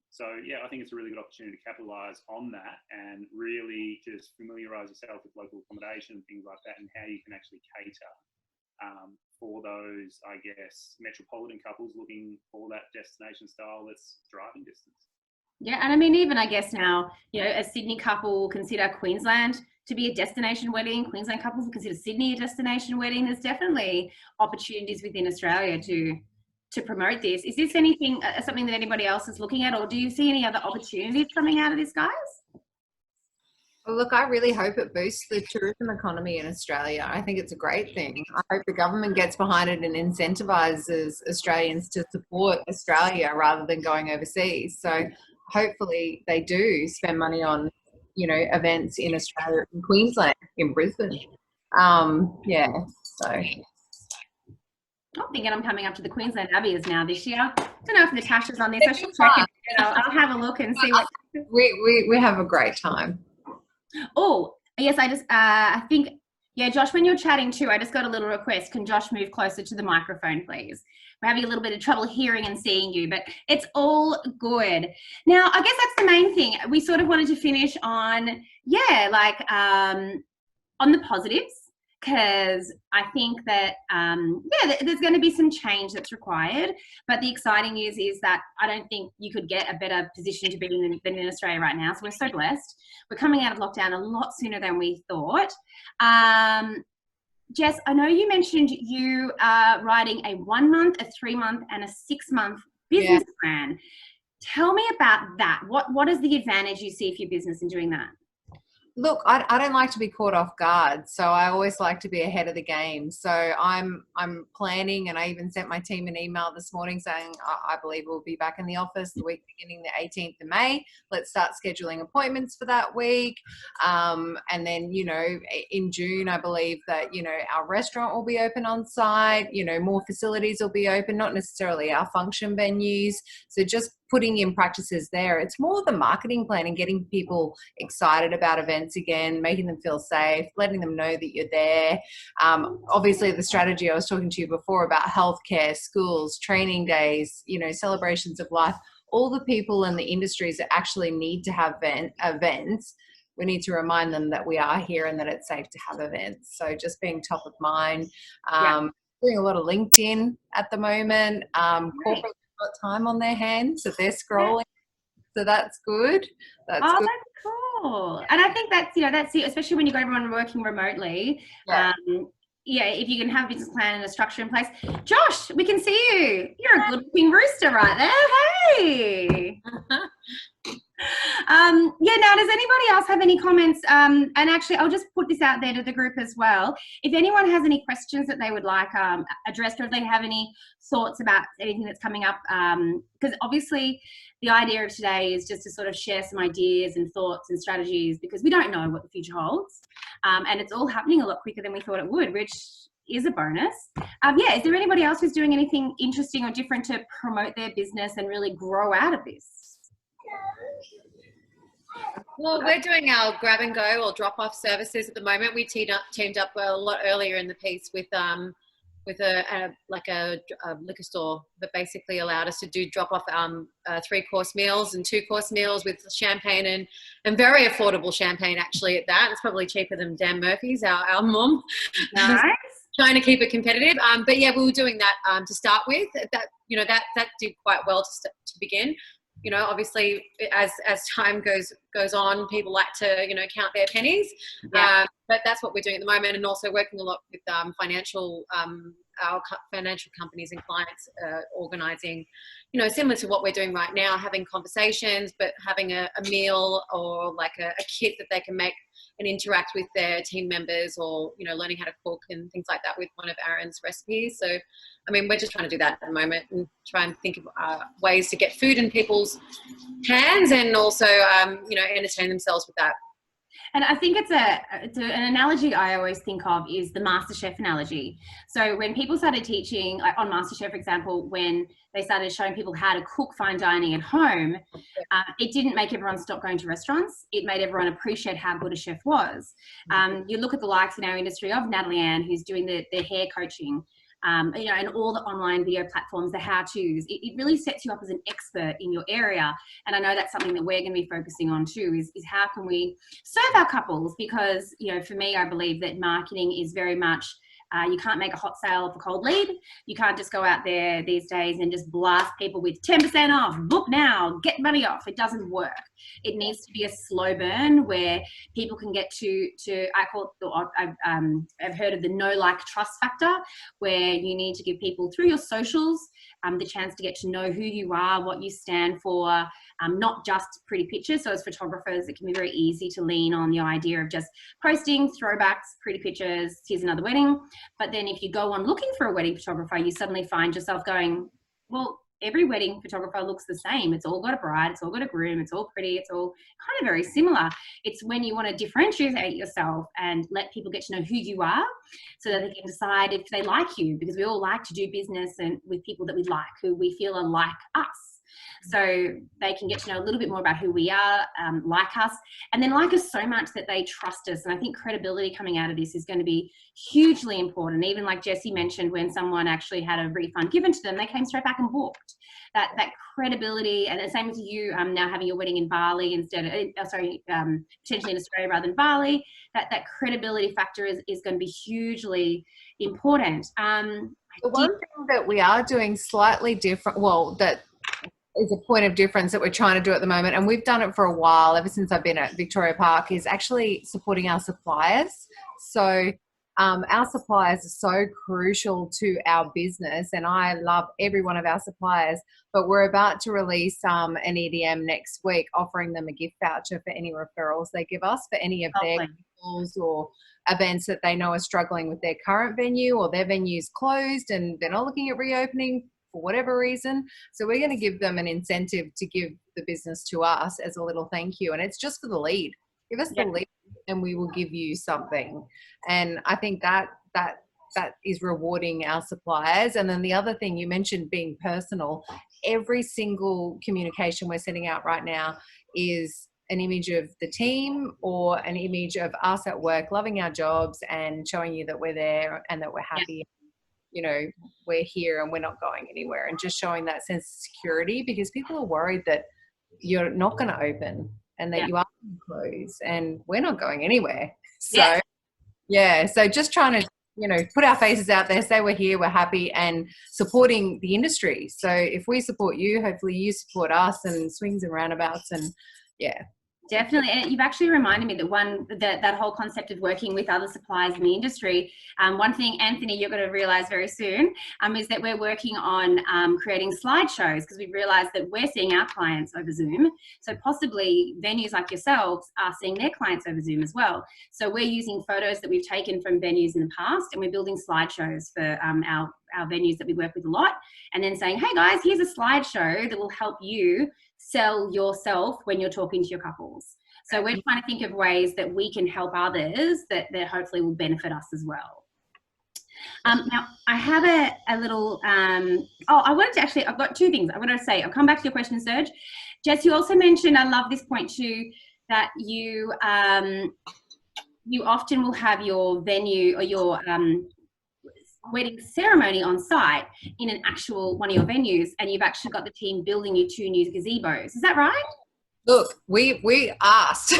So yeah, I think it's a really good opportunity to capitalise on that and really just familiarise yourself with local accommodation and things like that, and how you can actually cater for those, I guess, metropolitan couples looking for that destination style that's driving distance. Yeah, and I mean, even I guess now, a Sydney couple will consider Queensland to be a destination wedding. Queensland couples will consider Sydney a destination wedding. There's definitely opportunities within Australia to promote this. Is this something that anybody else is looking at, or do you see any other opportunities coming out of this, guys? Well, look, I really hope it boosts the tourism economy in Australia. I think it's a great thing. I hope the government gets behind it and incentivises Australians to support Australia rather than going overseas. So hopefully they do spend money on, events in Australia, in Queensland, in Brisbane. So. I'm thinking I'm coming up to the Queensland Abbeys now this year. I don't know if Natasha's on this. I should check it. I'll have a look and see what. We have a great time. Oh, yes, I think, Josh, when you're chatting too, I just got a little request. Can Josh move closer to the microphone, please? We're having a little bit of trouble hearing and seeing you, but it's all good. Now, I guess that's the main thing. We sort of wanted to finish on, on the positives, because I think that, there's going to be some change that's required. But the exciting news is that I don't think you could get a better position to be in than in Australia right now. So we're so blessed. We're coming out of lockdown a lot sooner than we thought. Jess, I know you mentioned you are writing a 1 month, a 3 month, and a 6 month business plan. Tell me about that. What is the advantage you see for your business in doing that? Look, I don't like to be caught off guard, so I always like to be ahead of the game. So I'm planning, and I even sent my team an email this morning saying I believe we'll be back in the office the week beginning the 18th of May. Let's start scheduling appointments for that week. And then, in June, I believe that, our restaurant will be open on site, more facilities will be open, not necessarily our function venues. So just putting in practices there. It's more the marketing plan and getting people excited about events again, making them feel safe, letting them know that you're there. Obviously, the strategy I was talking to you before about healthcare, schools, training days, celebrations of life, all the people in the industries that actually need to have events, we need to remind them that we are here and that it's safe to have events. So just being top of mind, doing a lot of LinkedIn at the moment. Corporate got time on their hands, so they're scrolling. So that's good. That's good. That's cool. And I think that's it, especially when you got everyone working remotely. If you can have a business plan and a structure in place. Josh, we can see you. You're a good looking rooster right there. Hey. Now, does anybody else have any comments? And actually, I'll just put this out there to the group as well. If anyone has any questions that they would like addressed, or if they have any thoughts about anything that's coming up, because obviously the idea of today is just to sort of share some ideas and thoughts and strategies, because we don't know what the future holds. And it's all happening a lot quicker than we thought it would, which is a bonus. Is there anybody else who's doing anything interesting or different to promote their business and really grow out of this? Well, we're doing our grab and go or drop off services at the moment. We teamed up a lot earlier in the piece with a liquor store that basically allowed us to do drop off 3-course meals and 2-course meals with champagne and very affordable champagne actually at that. It's probably cheaper than Dan Murphy's, our mum. Nice. Trying to keep it competitive. But yeah, we were doing that to start with. That did quite well to begin. Obviously as time goes goes on, people like to, you know, count their pennies. But that's what we're doing at the moment, and also working a lot with our financial companies and clients, organising, you know, similar to what we're doing right now, having conversations, but having a meal or like a kit that they can make and interact with their team members, or, you know, learning how to cook and things like that with one of Aaron's recipes. So, I mean, we're just trying to do that at the moment and try and think of ways to get food in people's hands, and also, you know, entertain themselves with that. And I think it's an analogy I always think of is the MasterChef analogy. So when people started teaching, like on MasterChef, for example, when they started showing people how to cook fine dining at home, it didn't make everyone stop going to restaurants. It made everyone appreciate how good a chef was. You look at the likes in our industry of Natalie Ann, who's doing the hair coaching, you know, and all the online video platforms, the how-tos. It really sets you up as an expert in your area. And I know that's something that we're going to be focusing on too, is how can we serve our couples? Because, you know, for me, I believe that marketing is very much, you can't make a hot sale off a cold lead. You can't just go out there these days and just blast people with 10% off, book now, get money off. It doesn't work. It needs to be a slow burn where people can get to I call it, I've heard of the know, like, trust factor, where you need to give people through your socials the chance to get to know who you are, what you stand for, not just pretty pictures. So as photographers, it can be very easy to lean on the idea of just posting throwbacks, pretty pictures, here's another wedding. But then if you go on looking for a wedding photographer, you suddenly find yourself going, well, every wedding photographer looks the same. It's all got a bride, it's all got a groom, it's all pretty, it's all kind of very similar. It's when you want to differentiate yourself and let people get to know who you are so that they can decide if they like you, because we all like to do business and with people that we like, who we feel are like us. So they can get to know a little bit more about who we are, like us, and then like us so much that they trust us. And I think credibility coming out of this is going to be hugely important. Even like Jessie mentioned, when someone actually had a refund given to them, they came straight back and booked. That credibility, and the same as you now having your wedding in Bali instead of, potentially in Australia rather than Bali, that credibility factor is going to be hugely important. The one thing that we are doing slightly different, well, that is a point of difference that we're trying to do at the moment, and we've done it for a while, ever since I've been at Victoria Park, is actually supporting our suppliers. So our suppliers are so crucial to our business, and I love every one of our suppliers, but we're about to release an EDM next week, offering them a gift voucher for any referrals they give us for any of their calls or events that they know are struggling with their current venue, or their venue's closed and they're not looking at reopening for whatever reason. So we're going to give them an incentive to give the business to us as a little thank you. And it's just for the lead. Give us the lead and we will give you something. And I think that is rewarding our suppliers. And then the other thing you mentioned, being personal, every single communication we're sending out right now is an image of the team or an image of us at work, loving our jobs and showing you that we're there and that we're happy. You know, we're here and we're not going anywhere, and just showing that sense of security, because people are worried that you're not going to open and that you are going to close, and we're not going anywhere. So, so just trying to, you know, put our faces out there, say we're here, we're happy, and supporting the industry. So if we support you, hopefully you support us, and swings and roundabouts, and Definitely. And you've actually reminded me that that whole concept of working with other suppliers in the industry. One thing, Anthony, you're going to realise very soon is that we're working on creating slideshows, because we've realised that we're seeing our clients over Zoom. So possibly venues like yourselves are seeing their clients over Zoom as well. So we're using photos that we've taken from venues in the past, and we're building slideshows for our venues that we work with a lot, and then saying, hey guys, here's a slideshow that will help you sell yourself when you're talking to your couples. So we're trying to think of ways that we can help others that hopefully will benefit us as well. Now I have a little, I've got two things I want to say. I'll come back to your question, Serge. Jess, you also mentioned, I love this point too, that you often will have your venue or your wedding ceremony on site in an actual one of your venues, and you've actually got the team building you 2 new gazebos. Is that right? Look, we asked.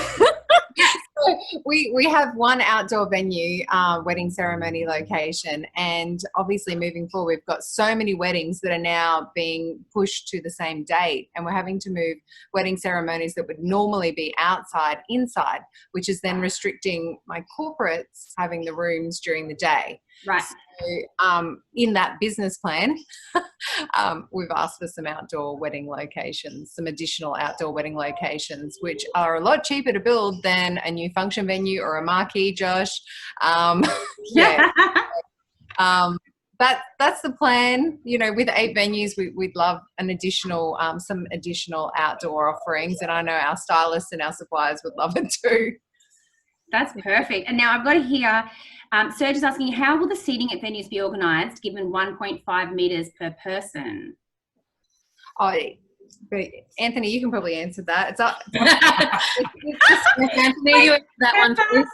We have one outdoor venue, wedding ceremony location, and obviously moving forward, we've got so many weddings that are now being pushed to the same date, and we're having to move wedding ceremonies that would normally be outside inside, which is then restricting my corporates having the rooms during the day. Right. So in that business plan, we've asked for some outdoor wedding locations, some additional outdoor wedding locations, which are a lot cheaper to build than a new function venue or a marquee, Josh. Yeah. That's the plan. You know, with 8 venues, we'd love an additional, some additional outdoor offerings, and I know our stylists and our suppliers would love it too. That's perfect. And now I've got to hear, Serge is asking, how will the seating at venues be organised given 1.5 metres per person? Oh, but Anthony, you can probably answer that. It's up. Anthony, you answer that one too.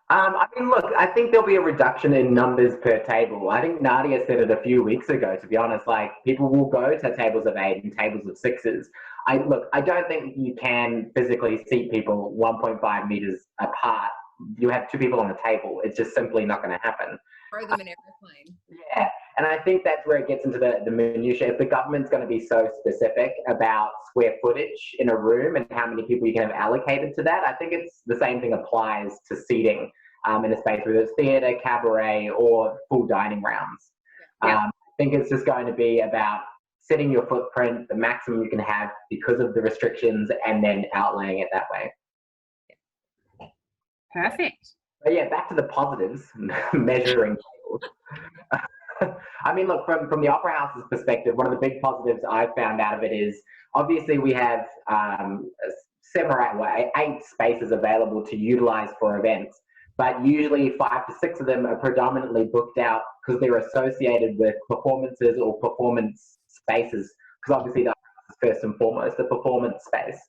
I mean, look, I think there'll be a reduction in numbers per table. I think Nadia said it a few weeks ago, to be honest, like people will go to tables of 8 and tables of 6s. I don't think you can physically seat people 1.5 metres apart. You have 2 people on a table. It's just simply not going to happen. Throw them in an airplane. Yeah, and I think that's where it gets into the minutiae. If the government's going to be so specific about square footage in a room and how many people you can have allocated to that, I think it's the same thing applies to seating in a space, whether it's theatre, cabaret, or full dining rounds. Yeah. I think it's just going to be about setting your footprint, the maximum you can have because of the restrictions, and then outlaying it that way. Perfect. But yeah, back to the positives, measuring tables. I mean, look, from the Opera House's perspective, one of the big positives I've found out of it is obviously we have 8 spaces available to utilise for events, but usually 5 to 6 of them are predominantly booked out because they're associated with performances or performance spaces, because obviously that's first and foremost a performance space.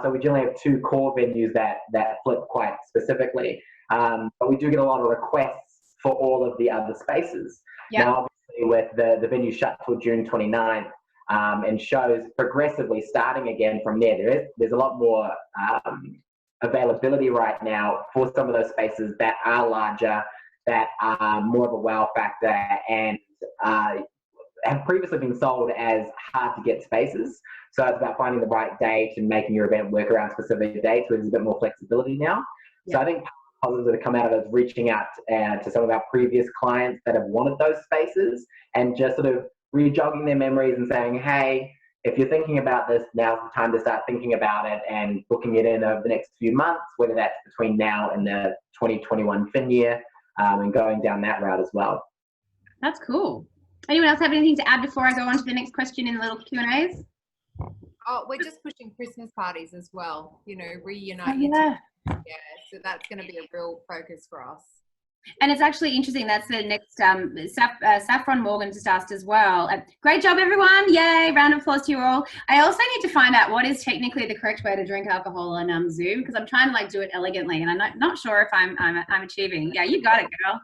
So we generally have 2 core venues that flip quite specifically, but we do get a lot of requests for all of the other spaces. Yep. Now, obviously, with the venue shut till June 29th, and shows progressively starting again from there's a lot more availability right now for some of those spaces that are larger, that are more of a wow factor, and have previously been sold as hard to get spaces. So it's about finding the right date and making your event work around specific dates where there's a bit more flexibility now. Yeah. So I think positives that have come out of it is reaching out to some of our previous clients that have wanted those spaces and just sort of re-jogging their memories and saying, hey, if you're thinking about this, now's the time to start thinking about it and booking it in over the next few months, whether that's between now and the 2021 fin year, and going down that route as well. That's cool. Anyone else have anything to add before I go on to the next question in the little Q&As? Oh, we're just pushing Christmas parties as well, you know, reunite. Yeah. Yeah, so that's going to be a real focus for us. And it's actually interesting. That's the next, Saffron Morgan just asked as well. Great job, everyone. Yay. Round of applause to you all. I also need to find out what is technically the correct way to drink alcohol on Zoom, because I'm trying to do it elegantly and I'm not sure if I'm achieving. Yeah, you got it, girl.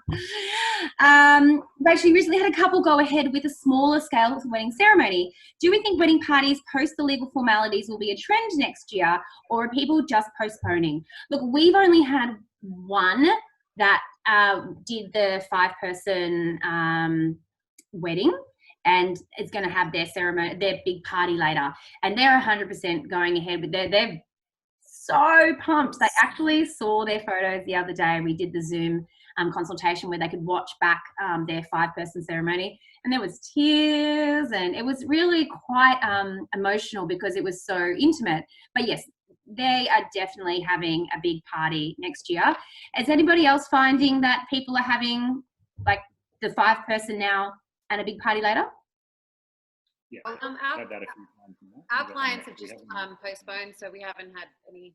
Rachel, you recently had a couple go ahead with a smaller scale wedding ceremony. Do we think wedding parties post the legal formalities will be a trend next year, or are people just postponing? Look, we've only had one that did the 5-person wedding, and it's going to have their ceremony, their big party later, and they're 100% going ahead with they're so pumped. They actually saw their photos the other day. We did the Zoom consultation where they could watch back their 5-person ceremony, and there was tears, and it was really quite emotional because it was so intimate. But yes, they are definitely having a big party next year. Is anybody else finding that people are having like the 5-person now and a big party later? Yeah, our clients have just postponed, so we haven't had any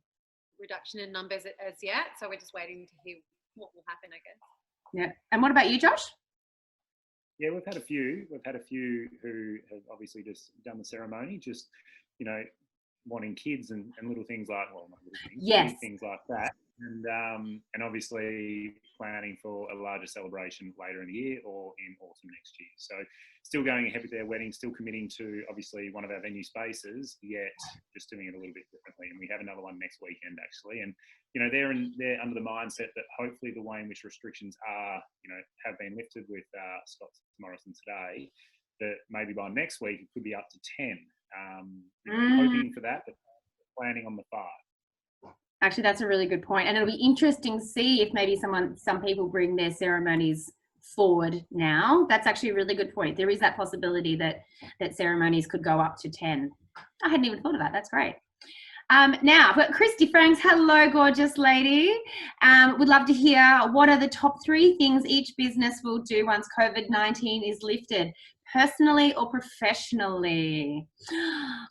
reduction in numbers as yet. So we're just waiting to hear what will happen, I guess. Yeah. And what about you, Josh? Yeah, we've had a few. We've had a few who have obviously just done the ceremony, just, you know, wanting kids and little things like, well, not little things, yes, things like that. and obviously planning for a larger celebration later in the year or in autumn next year. So still going ahead with their wedding, still committing to obviously one of our venue spaces, yet just doing it a little bit differently. And we have another one next weekend actually. And they're under the mindset that hopefully the way in which restrictions are, have been lifted with Scott Morrison today, that maybe by next week it could be up to 10. Hoping for that, but planning on the 5. Actually, that's a really good point. And it'll be interesting to see if maybe some people bring their ceremonies forward now. That's actually a really good point. There is that possibility that ceremonies could go up to 10. I hadn't even thought of that. That's great. Now, but Christy Franks, hello, gorgeous lady. Would love to hear what are the top 3 things each business will do once COVID-19 is lifted, personally or professionally?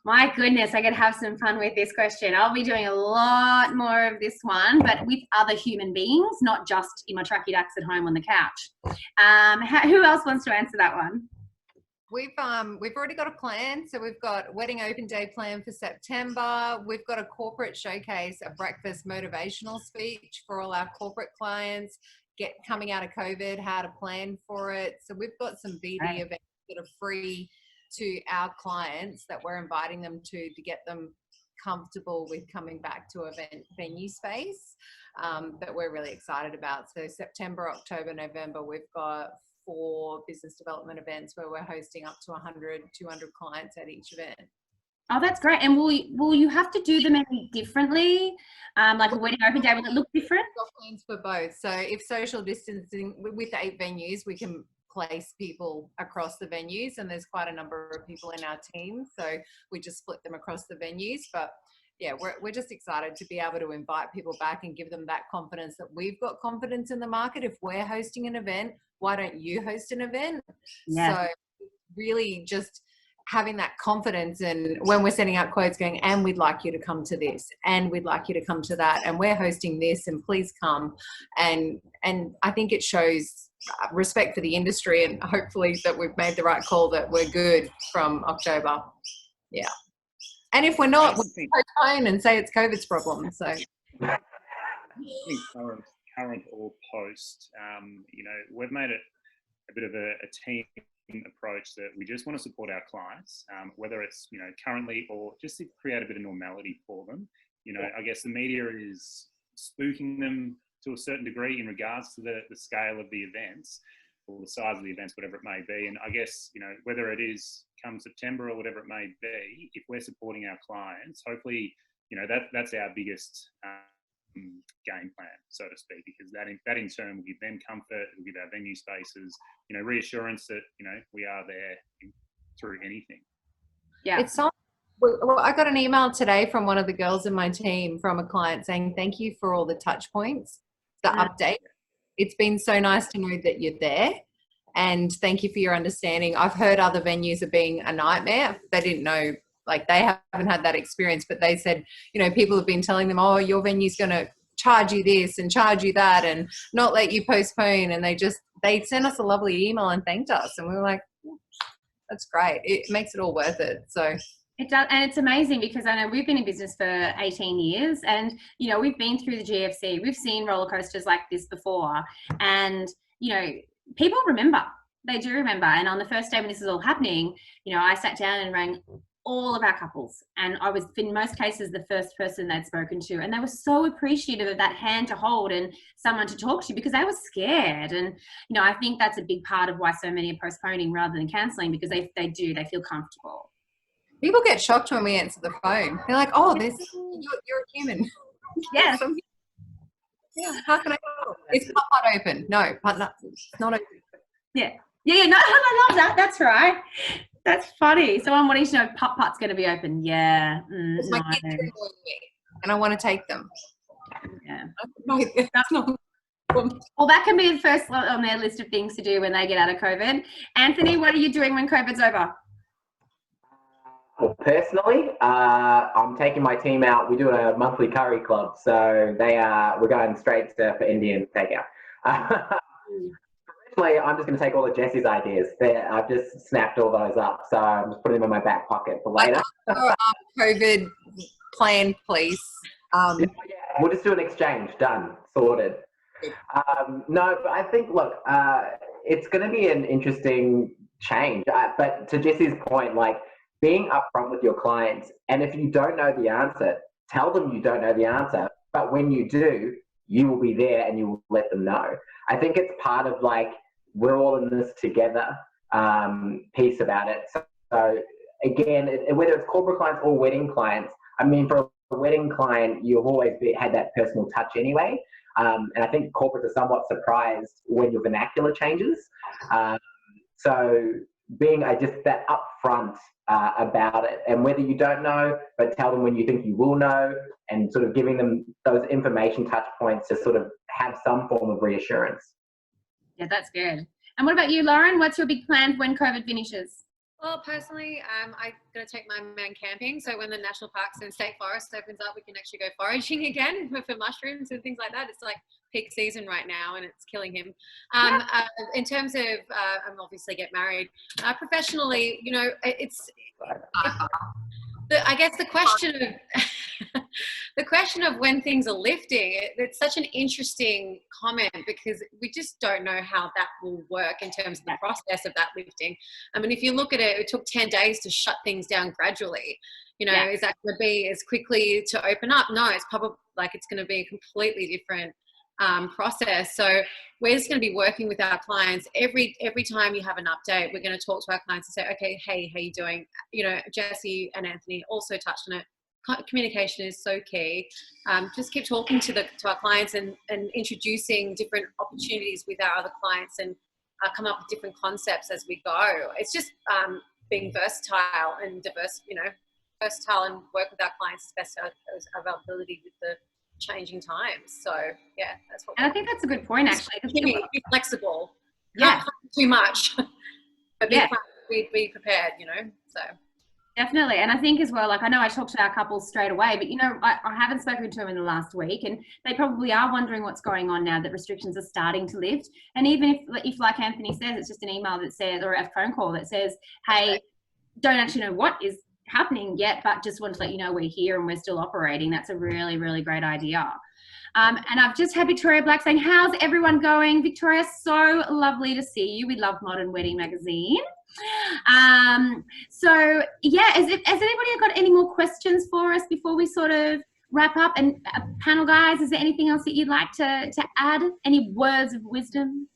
My goodness, I could have some fun with this question. I'll be doing a lot more of this one, but with other human beings, not just in my tracky ducks at home on the couch. Who else wants to answer that one? We've already got a plan. So we've got wedding open day plan for September. We've got a corporate showcase, a breakfast motivational speech for all our corporate clients, coming out of COVID, how to plan for it. So we've got some BD events that are free to our clients that we're inviting them to get them comfortable with coming back to a venue space that we're really excited about. So September, October, November, we've got 4 business development events where we're hosting up to 100, 200 clients at each event. Oh, that's great. And will you have to do them any differently? Like a wedding open day, will it look different? We've got plans for both. So if social distancing with 8 venues, we can place people across the venues, and there's quite a number of people in our team, so we just split them across the venues. But yeah, we're just excited to be able to invite people back and give them that confidence that we've got confidence in the market. If we're hosting an event, why don't you host an event? So really just having that confidence, and when we're sending out quotes going, and we'd like you to come to this, and we'd like you to come to that, and we're hosting this, and please come. And I think it shows respect for the industry, and hopefully that we've made the right call, that we're good from October. Yeah. And if we're not, we'll postpone and say it's COVID's problem. So I think current or post, we've made it a bit of a team approach that we just want to support our clients, whether it's, currently or just to create a bit of normality for them. I guess the media is spooking them to a certain degree in regards to the scale of the events or the size of the events, whatever it may be. And I guess, whether it is come September or whatever it may be, if we're supporting our clients, hopefully, that's our biggest game plan, so to speak, because that in turn will give them comfort, it will give our venue spaces, reassurance that, we are there through anything. Yeah. It's so, well, I got an email today from one of the girls in my team from a client saying, thank you for all the touch points, the update. It's been so nice to know that you're there, and thank you for your understanding. I've heard other venues are being a nightmare. They didn't know, like they haven't had that experience, but they said, people have been telling them, oh, your venue's going to charge you this and charge you that and not let you postpone. And they sent us a lovely email and thanked us. And we were like, that's great. It makes it all worth it. So it does, and it's amazing because I know we've been in business for 18 years, and we've been through the GFC. We've seen roller coasters like this before, and people remember. They do remember. And on the first day when this is all happening, I sat down and rang all of our couples, and I was in most cases the first person they'd spoken to, and they were so appreciative of that hand to hold and someone to talk to, because they were scared. And I think that's a big part of why so many are postponing rather than cancelling, because they feel comfortable. People get shocked when we answer the phone. They're like, oh, you're a human. Yes. Yeah, how can I help? Is Putt open? No, it's not open. Yeah, no, I love that. That's right. That's funny. Someone wanting to know Putt's going to be open. Yeah. My kids are annoying me, and I want to take them. Yeah. No, that's not. Well, that can be the first on their list of things to do when they get out of COVID. Anthony, what are you doing when COVID's over? Well, personally, I'm taking my team out. We do a monthly curry club, so we're going straight for Indian takeout. Professionally, I'm just going to take all of Jessie's ideas. I've just snapped all those up, so I'm just putting them in my back pocket for later. COVID plan, please. we'll just do an exchange. Done. Sorted. No, but I think, look, it's going to be an interesting change. But to Jessie's point, like being upfront with your clients, and if you don't know the answer, tell them you don't know the answer. But when you do, you will be there and you will let them know. I think it's part of like, we're all in this together piece about it. So again, whether it's corporate clients or wedding clients, I mean, for a wedding client, you've always had that personal touch anyway. And I think corporates are somewhat surprised when your vernacular changes. So being just that upfront about it, and whether you don't know, but tell them when you think you will know, and sort of giving them those information touch points to sort of have some form of reassurance. Yeah, that's good. And what about you, Lauren? What's your big plan when COVID finishes? Well, personally, I'm going to take my man camping. So when the national parks and state forest opens up, we can actually go foraging again for mushrooms and things like that. It's like peak season right now and it's killing him. In terms of, I'm obviously get married. Professionally, you know, I guess the question of when things are lifting, it's such an interesting comment because we just don't know how that will work in terms of the process of that lifting. I mean, if you look at it, it took 10 days to shut things down gradually. You know, is that going to be as quickly to open up? No, it's probably like it's going to be a completely different process. So we're just going to be working with our clients every time you have an update. We're going to talk to our clients and say, okay, hey, how you doing? You know, Jessie and Anthony also touched on it. Communication is so key. Just keep talking to our clients and introducing different opportunities with our other clients and come up with different concepts as we go. It's just being versatile and diverse, you know, versatile and work with our clients as best as our ability with the changing times. So yeah, that's what. And I think that's a good point, actually. Be flexible. Yeah. Not too much, but be prepared. You know. So. Definitely. And I think as well, like I know I talked to our couples straight away, but you know, I haven't spoken to them in the last week and they probably are wondering what's going on now that restrictions are starting to lift. And even if like Anthony says, it's just an email that says, or a phone call that says, hey, don't actually know what is happening yet, but just want to let you know we're here and we're still operating. That's a really, really great idea. And I've just had Victoria Black saying, how's everyone going? Victoria, so lovely to see you. We love Modern Wedding Magazine. So yeah, has anybody got any more questions for us before we sort of wrap up? And panel guys, is there anything else that you'd like to add? Any words of wisdom?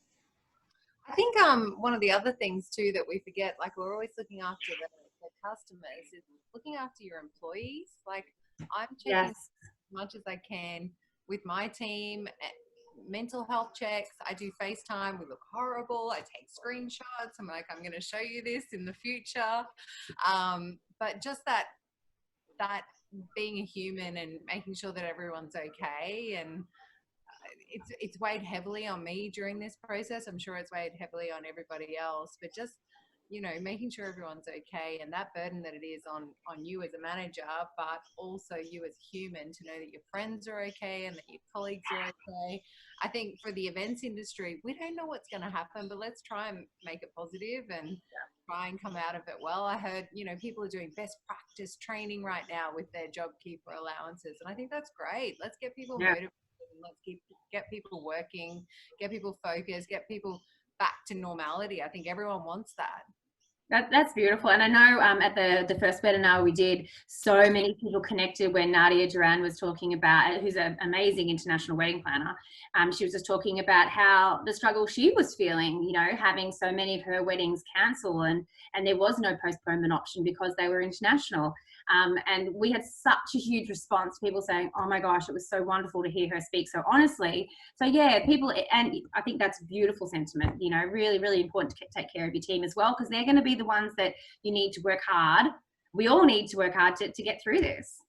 I think one of the other things too that we forget, like we're always looking after the customers, is looking after your employees. Like I'm checking as much as I can with my team. Mental health checks. I do FaceTime. We look horrible. I take screenshots. I'm like, I'm going to show you this in the future. But just that being a human and making sure that everyone's okay. And it's weighed heavily on me during this process. I'm sure it's weighed heavily on everybody else, but just, you know, making sure everyone's okay and that burden that it is on you as a manager, but also you as a human to know that your friends are okay and that your colleagues are okay. I think for the events industry, we don't know what's going to happen, but let's try and make it positive and try and come out of it well. I heard, you know, people are doing best practice training right now with their JobKeeper allowances. And I think that's great. Let's get people motivated. Let's get people working, get people focused, get people back to normality. I think everyone wants that. That's beautiful. And I know at the first webinar we did, so many people connected when Nadia Duran was talking about, who's an amazing international wedding planner. She was just talking about how the struggle she was feeling, you know, having so many of her weddings cancel and there was no postponement option because they were international. And we had such a huge response, people saying, oh my gosh, it was so wonderful to hear her speak so honestly. So yeah, people, and I think that's a beautiful sentiment, you know, really, really important to take care of your team as well, because they're going to be the ones that you need to work hard. We all need to work hard to get through this.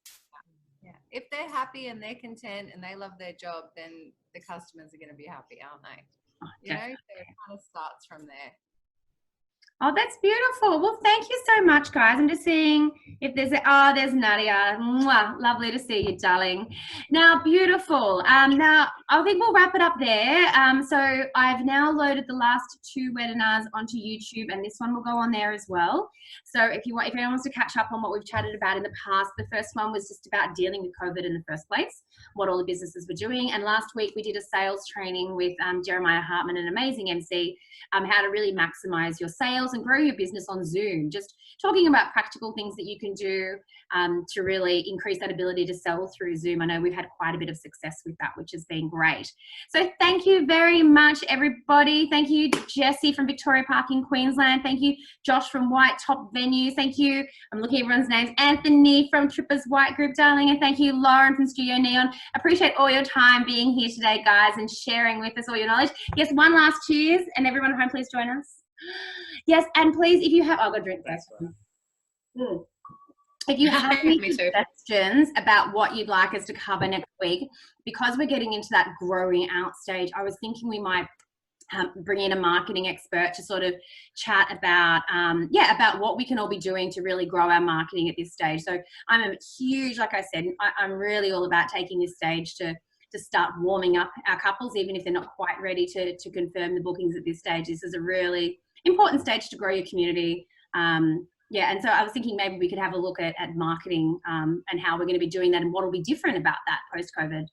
Yeah. If they're happy and they're content and they love their job, then the customers are going to be happy, aren't they? You know, so it kind of starts from there. Oh, that's beautiful. Well, thank you so much, guys. I'm just seeing if there's there's Nadia. Mwah, lovely to see you, darling. Now, beautiful. Now, I think we'll wrap it up there. So I've now loaded the last 2 webinars onto YouTube, and this one will go on there as well. So if anyone wants to catch up on what we've chatted about in the past, the first one was just about dealing with COVID in the first place, what all the businesses were doing. And last week we did a sales training with Jeremiah Hartman, an amazing MC, how to really maximize your sales and grow your business on Zoom. Just talking about practical things that you can do to really increase that ability to sell through Zoom. I know we've had quite a bit of success with that, which has been great. So thank you very much, everybody. Thank you, Jessie from Victoria Park in Queensland. Thank you, Josh from White Top Venues. Thank you, I'm looking at everyone's names, Anthony from Trippas White Group, darling. And thank you, Lauren from Studio Neon. Appreciate all your time being here today, guys, and sharing with us all your knowledge. Yes, one last cheers, and everyone at home, please join us. Yes, and please, if you have, I've got a drink first. If you have any suggestions about what you'd like us to cover next week, because we're getting into that growing out stage, I was thinking we might bring in a marketing expert to sort of chat about, about what we can all be doing to really grow our marketing at this stage. So I'm a huge, like I said, I'm really all about taking this stage to start warming up our couples, even if they're not quite ready to confirm the bookings at this stage. This is a really important stage to grow your community. And so I was thinking maybe we could have a look at marketing and how we're going to be doing that and what will be different about that post-COVID.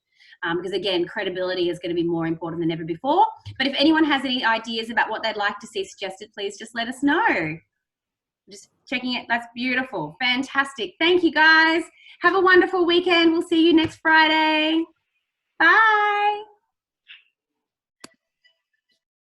Because again, credibility is going to be more important than ever before. But if anyone has any ideas about what they'd like to see suggested, please just let us know. Just checking it. That's beautiful. Fantastic. Thank you, guys. Have a wonderful weekend. We'll see you next Friday.